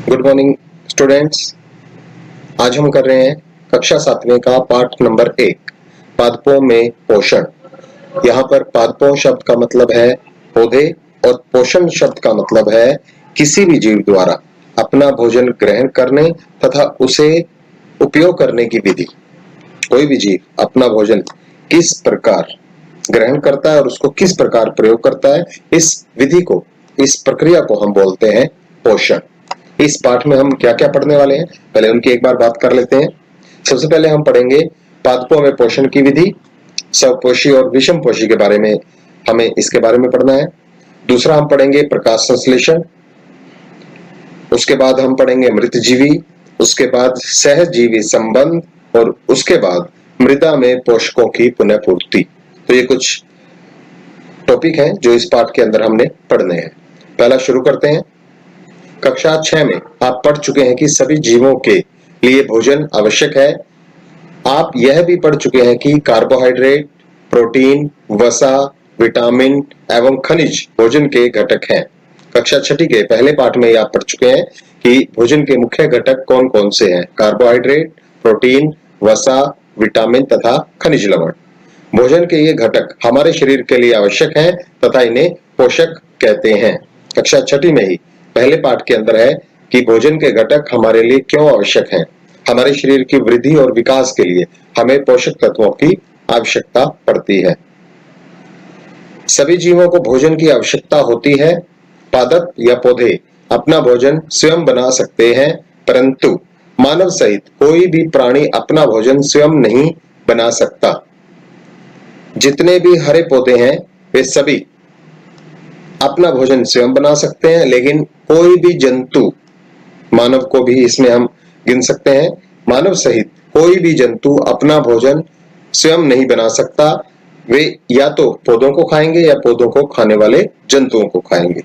Good morning students. आज हम कर रहे हैं कक्षा 7वीं का पाठ नंबर 1 पादपों में पोषण। यहाँ पर पादपों शब्द का मतलब है पौधे और पोषण शब्द का मतलब है किसी भी जीव द्वारा अपना भोजन ग्रहण करने तथा उसे उपयोग करने की विधि। कोई भी जीव अपना भोजन किस प्रकार ग्रहण करता है और उसको किस प्रकार प्रयोग करता है, इस विधि को, इस प्रक्रिया को हम बोलते हैं पोषण। इस पाठ में हम क्या क्या पढ़ने वाले हैं, पहले उनकी एक बार बात कर लेते हैं। सबसे पहले हम पढ़ेंगे पादपों में पोषण की विधि, स्वपोषी और विषमपोषी के बारे में, हमें इसके बारे में पढ़ना है। दूसरा हम पढ़ेंगे प्रकाश संश्लेषण, उसके बाद हम पढ़ेंगे मृतजीवी, उसके बाद सहजीवी संबंध और उसके बाद मृदा में पोषकों की पुनः पूर्ति। तो ये कुछ टॉपिक हैं जो इस पाठ के अंदर हमने पढ़ने हैं। पहला शुरू करते हैं। कक्षा 6 में आप पढ़ चुके हैं कि सभी जीवों के लिए भोजन आवश्यक है। आप यह भी पढ़ चुके हैं कि कार्बोहाइड्रेट, प्रोटीन, वसा, विटामिन एवं खनिज भोजन के घटक हैं। कक्षा 6 के पहले पाठ में आप पढ़ चुके हैं कि भोजन के मुख्य घटक कौन कौन से हैं। कार्बोहाइड्रेट, प्रोटीन, वसा, विटामिन तथा खनिज लवण। भोजन के ये घटक हमारे शरीर के लिए आवश्यक हैं तथा इन्हें पोषक कहते हैं। कक्षा 6 में ही पहले पाठ के अंदर है कि भोजन के घटक हमारे लिए क्यों आवश्यक हैं। हमारे शरीर की वृद्धि और विकास के लिए हमें पोषक तत्वों की आवश्यकता पड़ती है। सभी जीवों को भोजन की आवश्यकता होती है। पादप या पौधे अपना भोजन स्वयं बना सकते हैं, परंतु मानव सहित कोई भी प्राणी अपना भोजन स्वयं नहीं बना सकता। जितने भी हरे पौधे हैं वे सभी अपना भोजन स्वयं बना सकते हैं, लेकिन कोई भी जंतु, मानव को भी इसमें हम गिन सकते हैं, मानव सहित कोई भी जंतु अपना भोजन स्वयं नहीं बना सकता। वे या तो पौधों को खाएंगे या पौधों को खाने वाले जंतुओं को खाएंगे।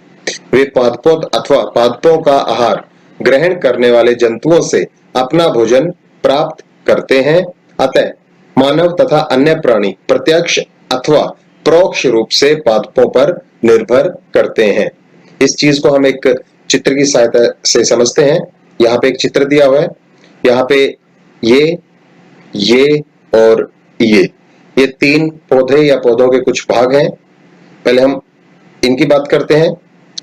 वे पादपों अथवा पादपों का आहार ग्रहण करने वाले जंतुओं से अपना भोजन प्राप्त करते हैं। अतः मानव तथा अन्य प्राणी प्रत्यक्ष अथवा परोक्ष रूप से पादपों पर निर्भर करते हैं। इस चीज को हम एक चित्र की सहायता से समझते हैं। यहाँ पे एक चित्र दिया हुआ है, यहाँ पे ये और ये तीन पौधे या पौधों के कुछ भाग हैं। पहले हम इनकी बात करते हैं।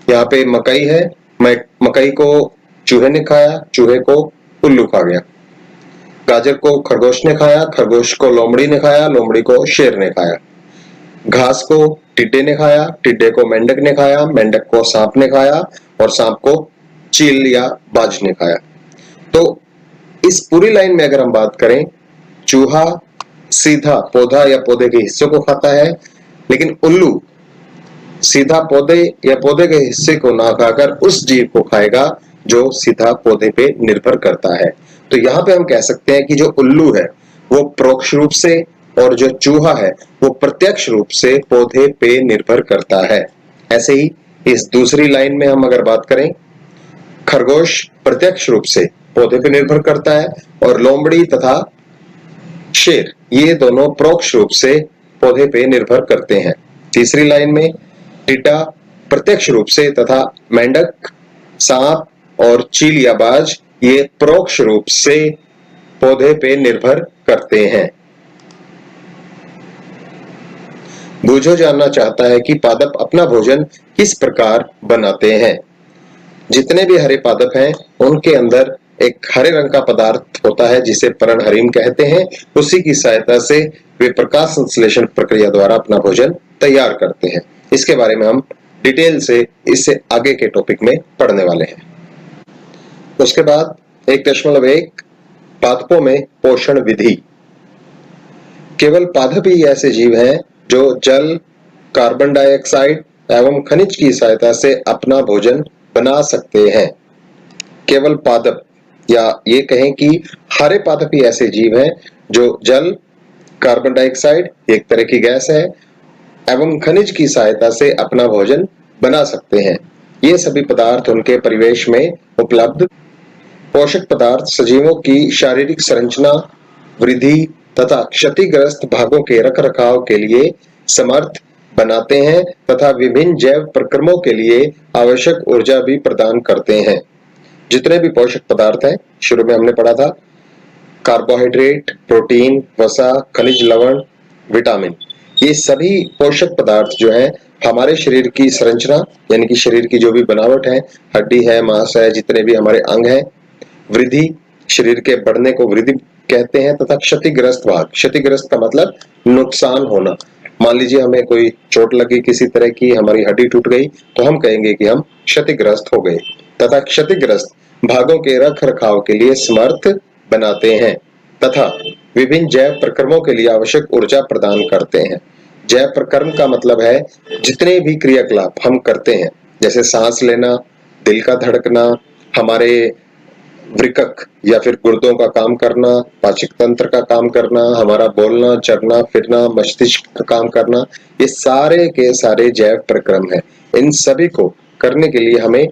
यहाँ पे मकई है, मकई को चूहे ने खाया, चूहे को उल्लू खा गया। गाजर को खरगोश ने खाया, खरगोश को लोमड़ी ने खाया, लोमड़ी को शेर ने खाया। घास को टिड्डे ने खाया, टिड्डे को मेंढक ने खाया, मेंढक को सांप ने खाया और सांप को चील या बाज ने खाया। तो इस पूरी लाइन में अगर हम बात करें, चूहा सीधा पौधा या पौधे के हिस्से को खाता है, लेकिन उल्लू सीधा पौधे या पौधे के हिस्से को ना खाकर उस जीव को खाएगा जो सीधा पौधे पे निर्भर करता है। तो यहाँ पे हम कह सकते हैं कि जो उल्लू है वो परोक्ष रूप से और जो चूहा है वो प्रत्यक्ष रूप से पौधे पे निर्भर करता है। ऐसे ही इस दूसरी लाइन में हम अगर बात करें, खरगोश प्रत्यक्ष रूप से पौधे पे निर्भर करता है और लोमड़ी तथा शेर ये दोनों परोक्ष रूप से पौधे पे निर्भर करते हैं। तीसरी लाइन में टिड्डा प्रत्यक्ष रूप से तथा मेंढक, सांप और चील या बाज ये परोक्ष रूप से पौधे पे निर्भर करते हैं। बूझो जानना चाहता है कि पादप अपना भोजन किस प्रकार बनाते हैं। जितने भी हरे पादप हैं उनके अंदर एक हरे रंग का पदार्थ होता है जिसे पर्णहरिम कहते हैं। उसी की सहायता से वे प्रकाश संश्लेषण प्रक्रिया द्वारा अपना भोजन तैयार करते हैं। इसके बारे में हम डिटेल से इससे आगे के टॉपिक में पढ़ने वाले हैं। उसके बाद 1.1 पादपों में पोषण विधि। केवल पादप ही ऐसे जीव हैं जो जल, कार्बन डाइऑक्साइड एवं खनिज की सहायता से अपना भोजन बना सकते हैं। केवल पादप या ये कहें कि हरे पादप ही ऐसे जीव हैं जो जल, कार्बन डाइऑक्साइड एक तरह की गैस है एवं खनिज की सहायता से अपना भोजन बना सकते हैं। ये सभी पदार्थ उनके परिवेश में उपलब्ध पोषक पदार्थ सजीवों की शारीरिक संरचना, वृद्धि तथा क्षतिग्रस्त भागों के रखरखाव के लिए समर्थ बनाते हैं तथा विभिन्न जैव प्रक्रमों के लिए आवश्यक ऊर्जा भी प्रदान करते हैं। जितने भी पोषक पदार्थ हैं, शुरू में हमने पढ़ा था कार्बोहाइड्रेट, प्रोटीन, वसा, खनिज लवण, विटामिन, ये सभी पोषक पदार्थ जो हैं हमारे शरीर की संरचना यानी कि शरीर की जो भी बनावट है, हड्डी है, मांस है, जितने भी हमारे अंग हैं, वृद्धि, शरीर के बढ़ने को वृद्धि कहते हैं, तथा क्षतिग्रस्त भाग, क्षतिग्रस्त का मतलब नुकसान होना। मान लीजिए हमें कोई चोट लगी किसी तरह की, हमारी हड्डी टूट गई, तो हम कहेंगे कि हम क्षतिग्रस्त हो गए, तथा क्षतिग्रस्त भागों के रख रखाव के लिए समर्थ बनाते हैं तथा विभिन्न जैव प्रक्रमों के लिए आवश्यक ऊर्जा प्रदान करते हैं। जैव प्रक्रम का मतलब है जितने भी क्रियाकलाप हम करते हैं, जैसे सांस लेना, दिल का धड़कना, हमारे वृक्क या फिर गुर्दों का काम करना, पाचक तंत्र का काम करना, हमारा बोलना, चलना फिरना, मस्तिष्क का काम करना, ये सारे के सारे जैव प्रक्रम है। इन सभी को करने के लिए हमें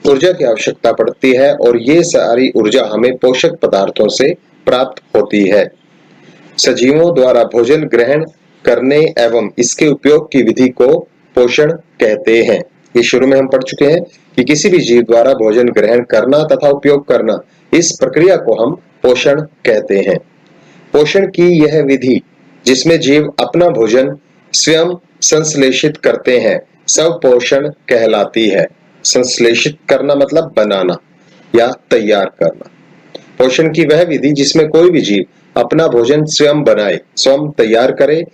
ऊर्जा की आवश्यकता पड़ती है और ये सारी ऊर्जा हमें पोषक पदार्थों से प्राप्त होती है। सजीवों द्वारा भोजन ग्रहण करने एवं इसके उपयोग की विधि को पोषण कहते हैं। ये शुरू में हम पढ़ चुके हैं कि किसी भी जीव द्वारा भोजन ग्रहण करना तथा उपयोग करना, इस प्रक्रिया को हम पोषण कहते हैं। पोषण की यह विधि जिसमें जीव अपना भोजन स्वयं संश्लेषित करते हैं, स्वपोषण कहलाती है। संश्लेषित करना मतलब बनाना या तैयार करना। पोषण की वह विधि जिसमें कोई भी जीव अपना भोजन स्वयं बनाए, स्वयं तैयार करे,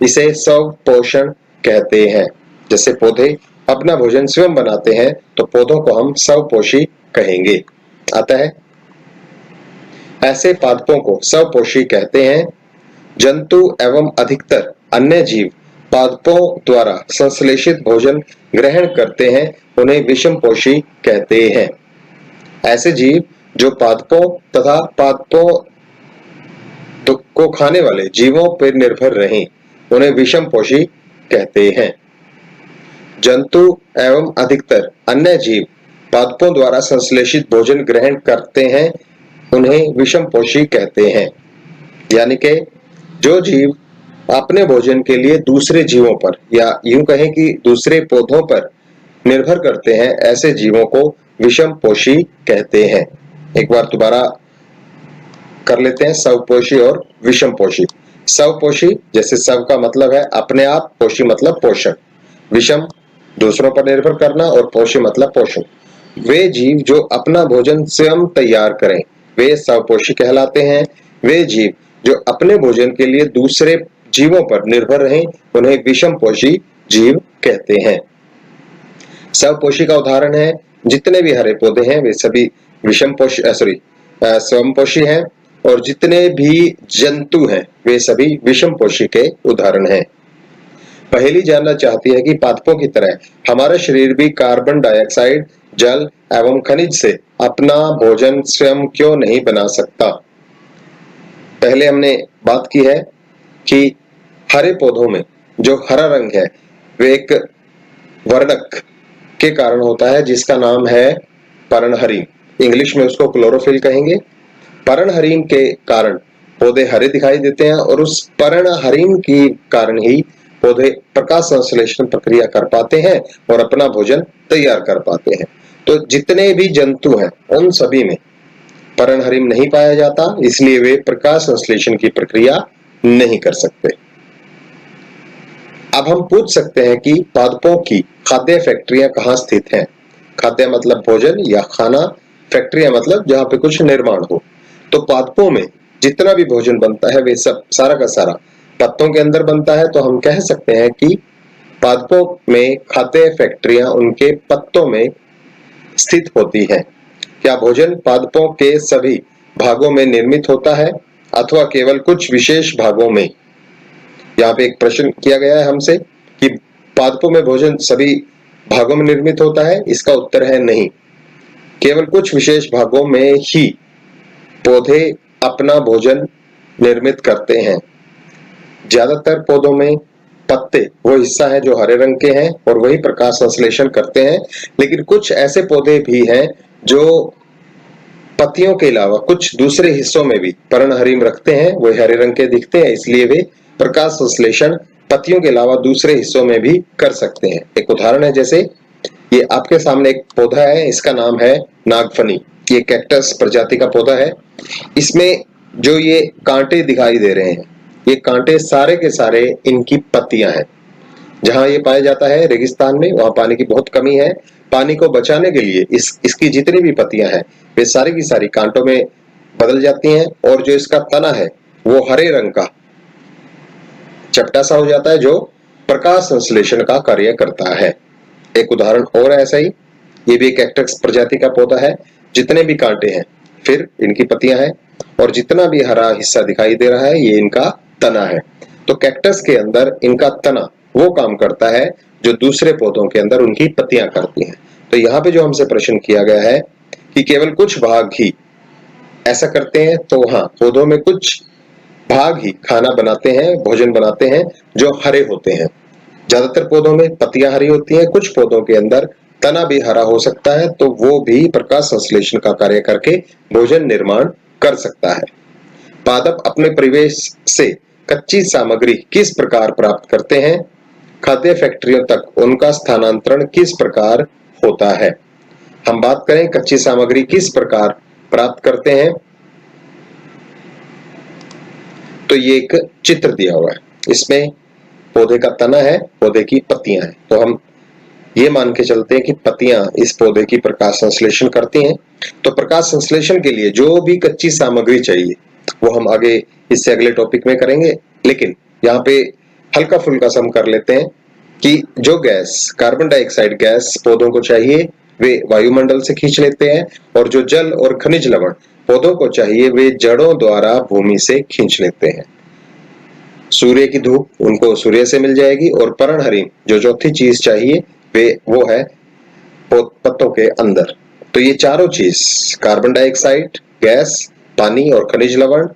इसे स्वपोषण कहते हैं। जैसे पौधे अपना भोजन स्वयं बनाते हैं तो पौधों को हम स्वपोषी कहेंगे। आता है, ऐसे पादपों को स्वपोषी कहते हैं। जंतु एवं अधिकतर अन्य जीव पादपों द्वारा संश्लेषित भोजन ग्रहण करते हैं, उन्हें विषमपोषी कहते हैं। ऐसे जीव जो पादपों तथा पादपों को खाने वाले जीवों पर निर्भर रहें, उन्हें विषमपोषी कहते हैं। जंतु एवं अधिकतर अन्य जीव पादपों द्वारा संश्लेषित भोजन ग्रहण करते हैं, उन्हें विषमपोषी कहते हैं। यानी कि जो जीव अपने भोजन के लिए दूसरे जीवों पर या यूं कहें कि दूसरे पौधों पर निर्भर करते हैं, ऐसे जीवों को विषमपोषी कहते हैं। एक बार दोबारा कर लेते हैं, स्वपोषी और विषमपोषी। स्वपोषी जैसे स्व का मतलब है अपने आप, पोषी मतलब पोषण, विषम दूसरों पर निर्भर करना और पोषी मतलब पोषण। वे जीव जो अपना भोजन स्वयं तैयार करें वे स्वपोषी कहलाते हैं। वे जीव जो अपने भोजन के लिए दूसरे जीवों पर निर्भर रहें, उन्हें विषमपोषी जीव कहते हैं। स्वपोषी का उदाहरण है जितने भी हरे पौधे हैं वे सभी स्वयंपोषी हैं और जितने भी जंतु हैं वे सभी विषमपोषी के उदाहरण हैं। पहेली जानना चाहती है कि पादपों की तरह हमारा शरीर भी कार्बन डाइऑक्साइड, जल एवं खनिज से अपना भोजन स्वयं क्यों नहीं बना सकता। पहले हमने बात की है कि हरे पौधों में जो हरा रंग है वे एक वर्णक के कारण होता है जिसका नाम है पर्णहरिम, इंग्लिश में उसको क्लोरोफिल कहेंगे। पर्णहरिम के कारण पौधे हरे दिखाई देते हैं और उस पर्णहरिम के कारण ही पौधे प्रकाश संश्लेषण प्रक्रिया कर पाते हैं और अपना भोजन तैयार कर पाते हैं। तो जितने भी जंतु हैं उन सभी में पर्णहरिम नहीं पाया जाता, इसलिए वे प्रकाश संश्लेषण की प्रक्रिया नहीं कर सकते। अब हम पूछ सकते हैं कि पादपों की खाद्य फैक्ट्रियां कहाँ स्थित हैं। खाद्य मतलब भोजन या खाना, फैक्ट्रियां मतलब जहां पे कुछ निर्माण हो। तो पादपों में जितना भी भोजन बनता है वे सब सारा का सारा पत्तों के अंदर बनता है। तो हम कह सकते हैं कि पादपों में खाद्य फैक्ट्रियां उनके पत्तों में स्थित होती हैं। क्या भोजन पादपों के सभी भागों में निर्मित होता है अथवा केवल कुछ विशेष भागों में। यहाँ पे एक प्रश्न किया गया है हमसे कि पादपों में भोजन सभी भागों में निर्मित होता है। इसका उत्तर है नहीं, केवल कुछ विशेष भागों में ही पौधे अपना भोजन निर्मित करते हैं। ज्यादातर पौधों में पत्ते वो हिस्सा है जो हरे रंग के हैं और वही प्रकाश संश्लेषण करते हैं, लेकिन कुछ ऐसे पौधे भी हैं जो पत्तियों के अलावा कुछ दूसरे हिस्सों में भी पर्णहरिम रखते हैं, वो हरे रंग के दिखते हैं, इसलिए वे प्रकाश संश्लेषण पत्तियों के अलावा दूसरे हिस्सों में भी कर सकते हैं। एक उदाहरण है, जैसे ये आपके सामने एक पौधा है, इसका नाम है नागफनी। ये कैक्टस प्रजाति का पौधा है। इसमें जो ये कांटे दिखाई दे रहे हैं, ये कांटे सारे के सारे इनकी पत्तियां हैं। जहां ये पाया जाता है रेगिस्तान में, वहां पानी की बहुत कमी है। पानी को बचाने के लिए इसकी जितनी भी पत्तियां हैं वे सारी की सारी कांटों में बदल जाती हैं, और जो इसका तना है वो हरे रंग का चपटा सा हो जाता है, जो प्रकाश संश्लेषण का कार्य करता है। एक उदाहरण और ऐसा ही, ये भी एक कैक्टस प्रजाति का पौधा है। जितने भी कांटे हैं फिर इनकी पत्तियां हैं, और जितना भी हरा हिस्सा दिखाई दे रहा है ये इनका तना है। तो कैक्टस के अंदर इनका तना वो काम करता है जो दूसरे पौधों के अंदर उनकी पत्तियां करती हैं। तो यहाँ पे जो हमसे प्रश्न किया गया है कि केवल कुछ भाग ही ऐसा करते हैं, तो हाँ, पौधों में कुछ भाग ही खाना बनाते हैं, भोजन बनाते हैं जो हरे होते हैं। ज्यादातर पौधों में पत्तियां हरी होती हैं, कुछ पौधों के अंदर तना भी हरा हो सकता है, तो वो भी प्रकाश संश्लेषण का कार्य करके भोजन निर्माण कर सकता है। पादप अपने परिवेश से कच्ची सामग्री किस प्रकार प्राप्त करते हैं? खाद्य फैक्ट्रियों तक उनका स्थानांतरण किस प्रकार होता है? हम बात करें कच्ची सामग्री किस प्रकार प्राप्त करते हैं, तो ये एक चित्र दिया हुआ है। इसमें पौधे का तना है, पौधे की पत्तियां हैं। तो हम ये मान के चलते हैं कि पत्तियां इस पौधे की प्रकाश संश्लेषण करती हैं। तो प्रकाश संश्लेषण के लिए जो भी कच्ची सामग्री चाहिए वो हम आगे इससे अगले टॉपिक में करेंगे, लेकिन यहाँ पे हल्का फुल्का सम कर लेते हैं कि जो गैस कार्बन डाइऑक्साइड गैस पौधों को चाहिए वे वायुमंडल से खींच लेते हैं, और जो जल और खनिज लवण पौधों को चाहिए वे जड़ों द्वारा भूमि से खींच लेते हैं। सूर्य की धूप उनको सूर्य से मिल जाएगी, और पर्णहरित जो चौथी चीज चाहिए वो है पत्तों के अंदर। तो ये चारों चीज कार्बन डाइऑक्साइड गैस, पानी और खनिज लवण,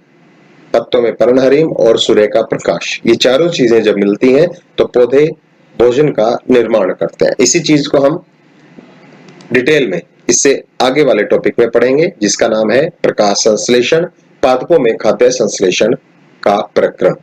पत्तों में पर्णहरित और सूर्य का प्रकाश, ये चारों चीजें जब मिलती हैं तो पौधे भोजन का निर्माण करते हैं। इसी चीज को हम डिटेल में इससे आगे वाले टॉपिक में पढ़ेंगे, जिसका नाम है प्रकाश संश्लेषण, पादपों में खाद्य संश्लेषण का प्रक्रम।